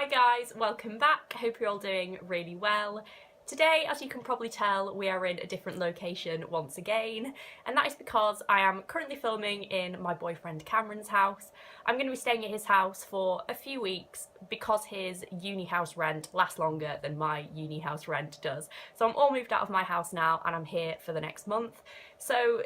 Hi guys, welcome back. I hope you're all doing really well. Today, as you can probably tell, we are in a different location once again, and that is because I am currently filming in my boyfriend Cameron's house. I'm going to be staying at his house for a few weeks because his uni house rent lasts longer than my uni house rent does. So I'm all moved out of my house now and I'm here for the next month. So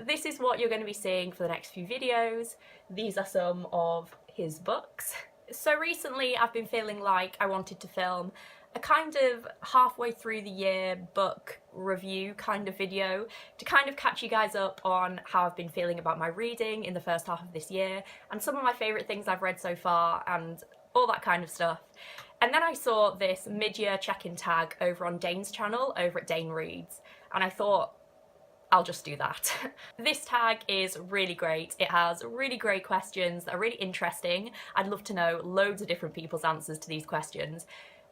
this is what you're going to be seeing for the next few videos. These are some of his books. So recently I've been feeling like I wanted to film a kind of halfway through the year book review kind of video to kind of catch you guys up on how I've been feeling about my reading in the first half of this year and some of my favourite things I've read so far and all that kind of stuff. And then I saw this mid-year check-in tag over on Dane's channel, over at Dane Reads, and I thought, I'll just do that. This tag is really great. It has really great questions that are really interesting. I'd love to know loads of different people's answers to these questions.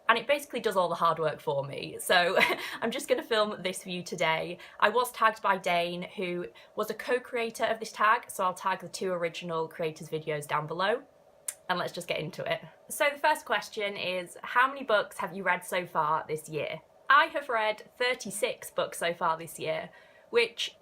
And it basically does all the hard work for me. So I'm just going to film this for you today. I was tagged by Dane, who was a co-creator of this tag, so I'll tag the two original creators' videos down below. And let's just get into it. So the first question is, how many books have you read so far this year? I have read 36 books so far this year, which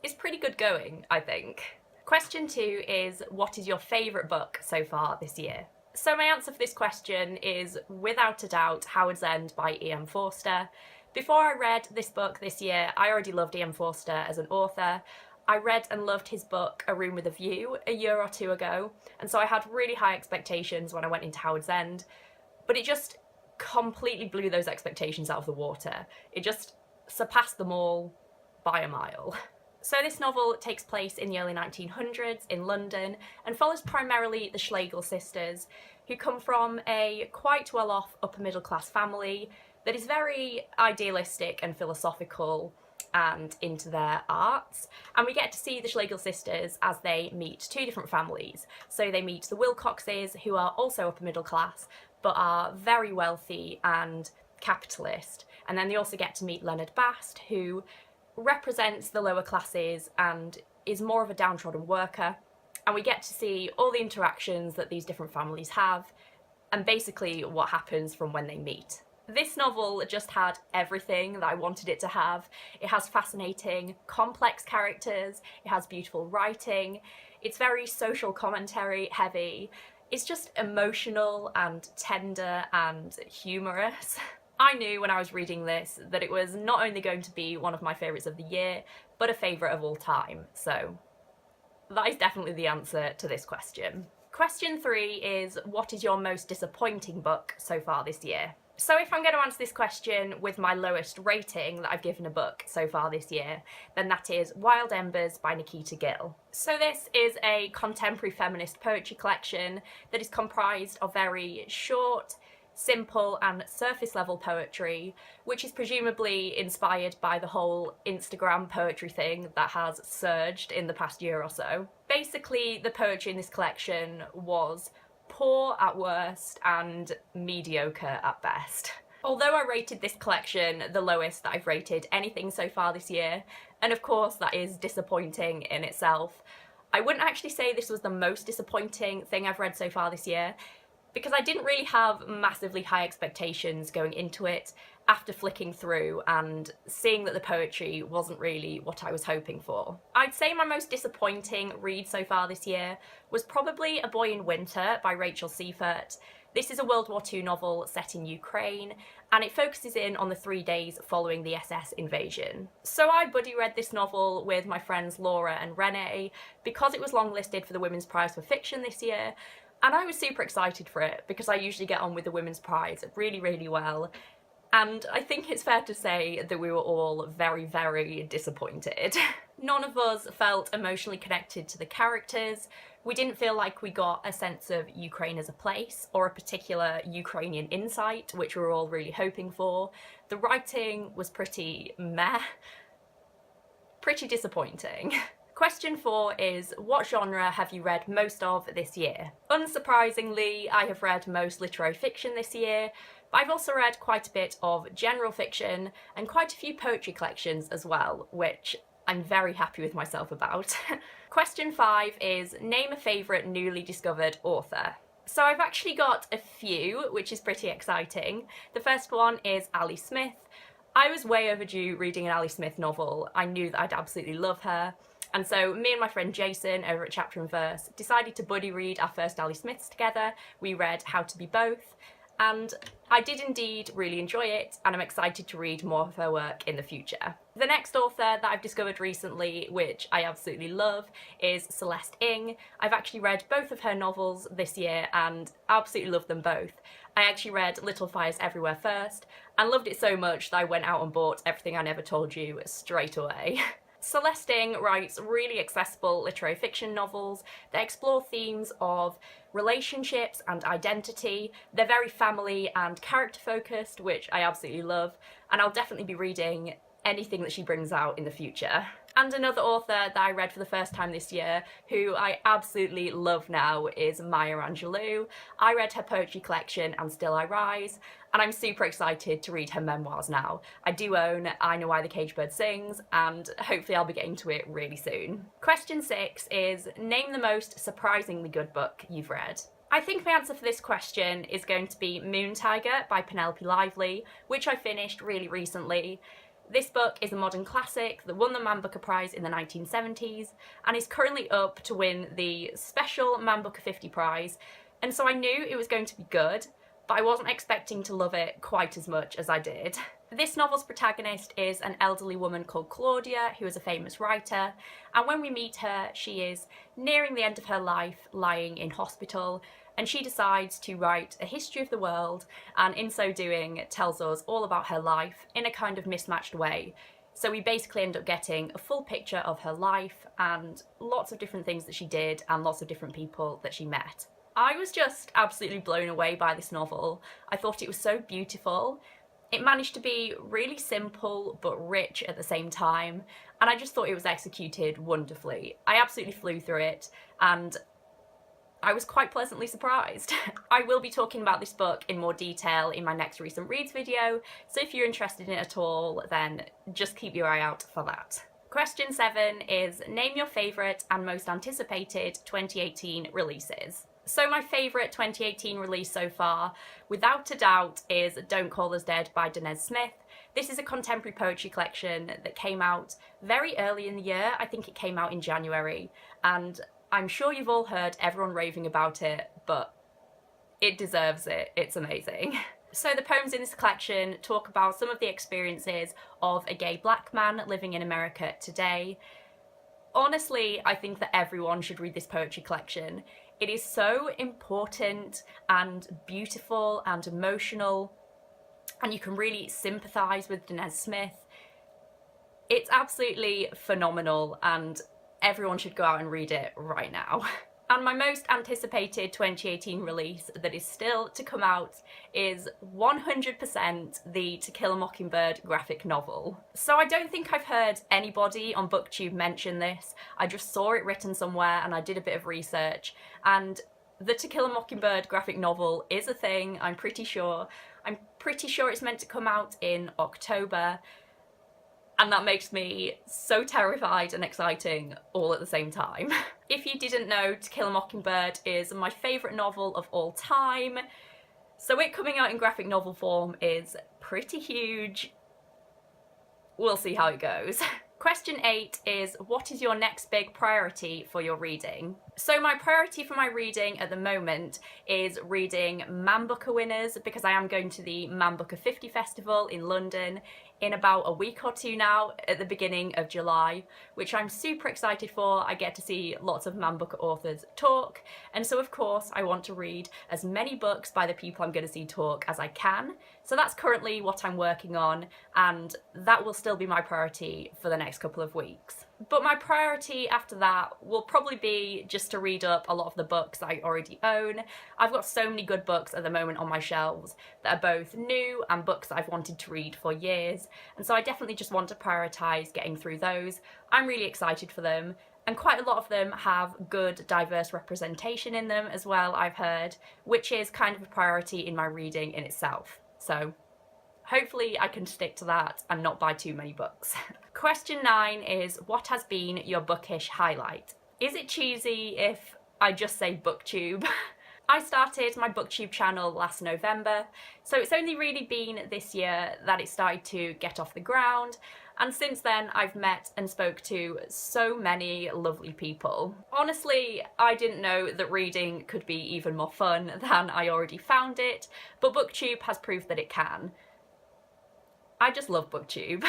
is pretty good going, I think. Question 2 is, what is your favourite book so far this year? So my answer for this question is, without a doubt, Howard's End by E.M. Forster. Before I read this book this year, I already loved E.M. Forster as an author. I read and loved his book, A Room with a View, a year or two ago, and so I had really high expectations when I went into Howard's End, but it just completely blew those expectations out of the water. It just surpassed them all by a mile. So this novel takes place in the early 1900s in London and follows primarily the Schlegel sisters, who come from a quite well-off upper middle class family that is very idealistic and philosophical and into their arts. And we get to see the Schlegel sisters as they meet two different families. So they meet the Wilcoxes, who are also upper middle class, but are very wealthy and capitalist. And then they also get to meet Leonard Bast, who represents the lower classes and is more of a downtrodden worker, and we get to see all the interactions that these different families have and basically what happens from when they meet. This novel just had everything that I wanted it to have. It has fascinating, complex characters, it has beautiful writing, it's very social commentary heavy, it's just emotional and tender and humorous. I knew when I was reading this that it was not only going to be one of my favourites of the year, but a favourite of all time, so that is definitely the answer to this question. Question 3 is, what is your most disappointing book so far this year? So if I'm going to answer this question with my lowest rating that I've given a book so far this year, then that is Wild Embers by Nikita Gill. So this is a contemporary feminist poetry collection that is comprised of very short, simple and surface level poetry, which is presumably inspired by the whole Instagram poetry thing that has surged in the past year or so. Basically, the poetry in this collection was poor at worst and mediocre at best. Although I rated this collection the lowest that I've rated anything so far this year, and of course that is disappointing in itself, I wouldn't actually say this was the most disappointing thing I've read so far this year, because I didn't really have massively high expectations going into it after flicking through and seeing that the poetry wasn't really what I was hoping for. I'd say my most disappointing read so far this year was probably A Boy in Winter by Rachel Seifert. This is a World War II novel set in Ukraine, and it focuses in on the 3 days following the SS invasion. So I buddy read this novel with my friends Laura and Renee because it was longlisted for the Women's Prize for Fiction this year, and I was super excited for it because I usually get on with the Women's Prize really, really well. And I think it's fair to say that we were all very, very disappointed. None of us felt emotionally connected to the characters. We didn't feel like we got a sense of Ukraine as a place or a particular Ukrainian insight, which we were all really hoping for. The writing was pretty meh, pretty disappointing. Question 4 is, what genre have you read most of this year? Unsurprisingly, I have read most literary fiction this year, but I've also read quite a bit of general fiction and quite a few poetry collections as well, which I'm very happy with myself about. Question 5 is, name a favourite newly discovered author. So I've actually got a few, which is pretty exciting. The first one is Ali Smith. I was way overdue reading an Ali Smith novel. I knew that I'd absolutely love her. And so me and my friend Jason over at Chapter and Verse decided to buddy read our first Ali Smiths together. We read How to Be Both, and I did indeed really enjoy it, and I'm excited to read more of her work in the future. The next author that I've discovered recently, which I absolutely love, is Celeste Ng. I've actually read both of her novels this year and absolutely love them both. I actually read Little Fires Everywhere first and loved it so much that I went out and bought Everything I Never Told You straight away. Celeste Ng writes really accessible literary fiction novels that explore themes of relationships and identity. They're very family and character focused, which I absolutely love, and I'll definitely be reading anything that she brings out in the future. And another author that I read for the first time this year, who I absolutely love now, is Maya Angelou. I read her poetry collection, And Still I Rise, and I'm super excited to read her memoirs now. I do own I Know Why the Caged Bird Sings, and hopefully I'll be getting to it really soon. Question 6 is, name the most surprisingly good book you've read. I think my answer for this question is going to be Moon Tiger by Penelope Lively, which I finished really recently. This book is a modern classic that won the Man Booker Prize in the 1970s and is currently up to win the special Man Booker 50 prize, and so I knew it was going to be good, but I wasn't expecting to love it quite as much as I did. This novel's protagonist is an elderly woman called Claudia, who is a famous writer, and when we meet her, she is nearing the end of her life, lying in hospital, and she decides to write a history of the world, and in so doing tells us all about her life in a kind of mismatched way. So we basically end up getting a full picture of her life and lots of different things that she did and lots of different people that she met. I was just absolutely blown away by this novel. I thought it was so beautiful. It managed to be really simple but rich at the same time, and I just thought it was executed wonderfully. I absolutely flew through it, and I was quite pleasantly surprised. I will be talking about this book in more detail in my next recent reads video, so if you're interested in it at all, then just keep your eye out for that. Question 7 is, name your favourite and most anticipated 2018 releases. So my favourite 2018 release so far, without a doubt, is Don't Call Us Dead by Danez Smith. This is a contemporary poetry collection that came out very early in the year. I think it came out in January, and I'm sure you've all heard everyone raving about it, but it deserves it. It's amazing. So the poems in this collection talk about some of the experiences of a gay black man living in America today. Honestly, I think that everyone should read this poetry collection. It is so important and beautiful and emotional, and you can really sympathise with Danez Smith. It's absolutely phenomenal, and everyone should go out and read it right now. And my most anticipated 2018 release that is still to come out is 100% the To Kill a Mockingbird graphic novel. So I don't think I've heard anybody on BookTube mention this. I just saw it written somewhere and I did a bit of research, and the To Kill a Mockingbird graphic novel is a thing, I'm pretty sure. I'm pretty sure it's meant to come out in October, and that makes me so terrified and exciting all at the same time. If you didn't know, To Kill a Mockingbird is my favourite novel of all time, so it coming out in graphic novel form is pretty huge. We'll see how it goes. Question 8 is, what is your next big priority for your reading? So my priority for my reading at the moment is reading Man Booker winners, because I am going to the Man Booker 50 Festival in London in about a week or two now, at the beginning of July, which I'm super excited for. I get to see lots of Man Booker authors talk, and so of course I want to read as many books by the people I'm going to see talk as I can. So that's currently what I'm working on, and that will still be my priority for the next couple of weeks. But my priority after that will probably be just to read up a lot of the books that I already own. I've got so many good books at the moment on my shelves that are both new and books that I've wanted to read for years, and so I definitely just want to prioritise getting through those. I'm really excited for them, and quite a lot of them have good diverse representation in them as well, I've heard, which is kind of a priority in my reading in itself. So hopefully I can stick to that and not buy too many books. Question 9 is, what has been your bookish highlight? Is it cheesy if I just say BookTube? I started my booktube channel last November, so it's only really been this year that it started to get off the ground, and since then I've met and spoke to so many lovely people. Honestly, I didn't know that reading could be even more fun than I already found it, but booktube has proved that it can. I just love booktube.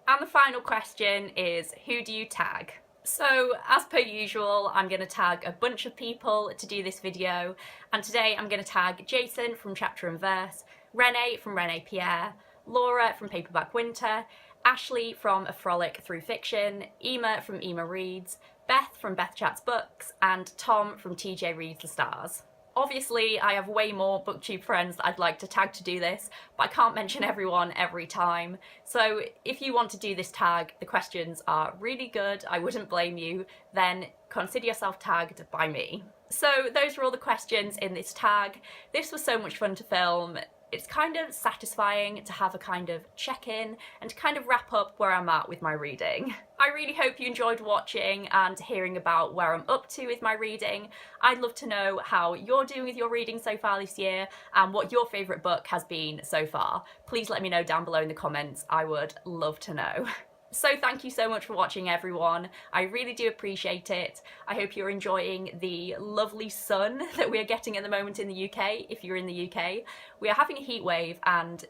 And the final question is, who do you tag? So, as per usual, I'm going to tag a bunch of people to do this video, and today I'm going to tag Jason from Chapter and Verse, Renee from Renee Pierre, Laura from Paperback Winter, Ashley from A Frolic Through Fiction, Emma from Emma Reads, Beth from Beth Chats Books, and Tom from TJ Reads the Stars. Obviously, I have way more booktube friends that I'd like to tag to do this, but I can't mention everyone every time. So if you want to do this tag, the questions are really good, I wouldn't blame you, then consider yourself tagged by me. So those are all the questions in this tag. This was so much fun to film. It's kind of satisfying to have a kind of check-in and to kind of wrap up where I'm at with my reading. I really hope you enjoyed watching and hearing about where I'm up to with my reading. I'd love to know how you're doing with your reading so far this year and what your favourite book has been so far. Please let me know down below in the comments. I would love to know. So thank you so much for watching, everyone. I really do appreciate it. I hope you're enjoying the lovely sun that we're getting at the moment in the UK. If you're in the UK, we are having a heat wave and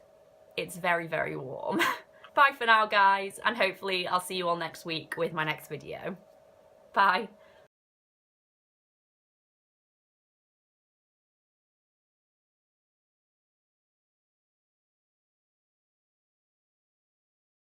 it's very, very warm. Bye for now, guys, and hopefully I'll see you all next week with my next video. Bye.